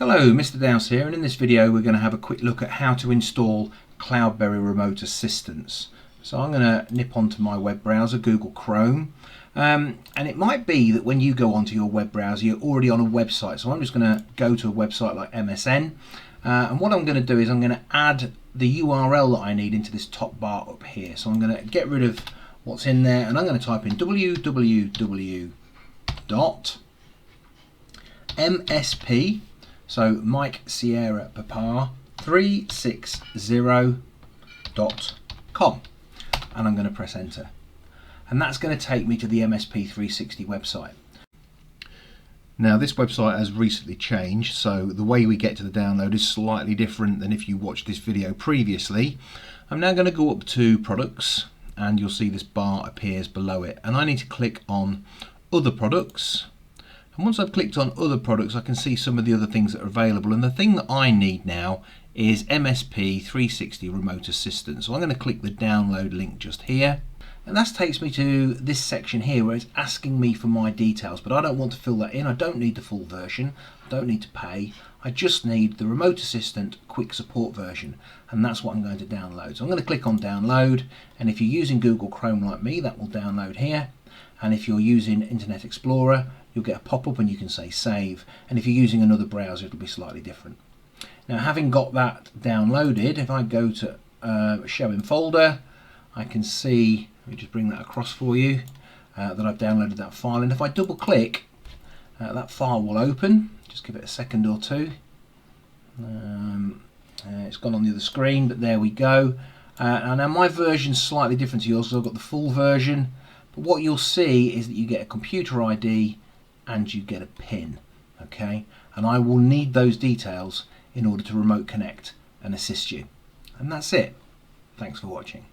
Hello, Mr. Dowse here, and in this video we're going to have a quick look at how to install CloudBerry Remote Assistance. So I'm going to nip onto my web browser, Google Chrome, and it might be that when you go onto your web browser you're already on a website. So I'm just going to go to a website like MSN, and what I'm going to do is I'm going to add the URL that I need into this top bar up here. So I'm going to get rid of what's in there, and I'm going to type in www.msp, so Mike Sierra Papa 360.com, and I'm going to press enter, and that's going to take me to the MSP 360 website. Now this website has recently changed, so the way we get to the download is slightly different than if you watched this video previously. I'm now going to go up to products, and you'll see this bar appears below it, and I need to click on other products. And once I've clicked on other products, I can see some of the other things that are available, and the thing that I need now is MSP 360 Remote Assistance. So I'm going to click the download link just here, and that takes me to this section here where it's asking me for my details, but I don't want to fill that in. I don't need the full version, I don't need to pay, I just need the Remote Assistant Quick Support version, and that's what I'm going to download. So I'm going to click on download, and if you're using Google Chrome like me, that will download here, and if you're using Internet Explorer, you'll get a pop-up and you can say save, and if you're using another browser it'll be slightly different. Now, having got that downloaded, if I go to show in folder, I can see, let me just bring that across for you, that I've downloaded that file, and if I double click, that file will open. Just give it a second or two. It's gone on the other screen, but there we go. And now my version's slightly different to yours, so I've got the full version, but what you'll see is that you get a computer ID and you get a PIN, okay? And I will need those details in order to remote connect and assist you. And that's it. Thanks for watching.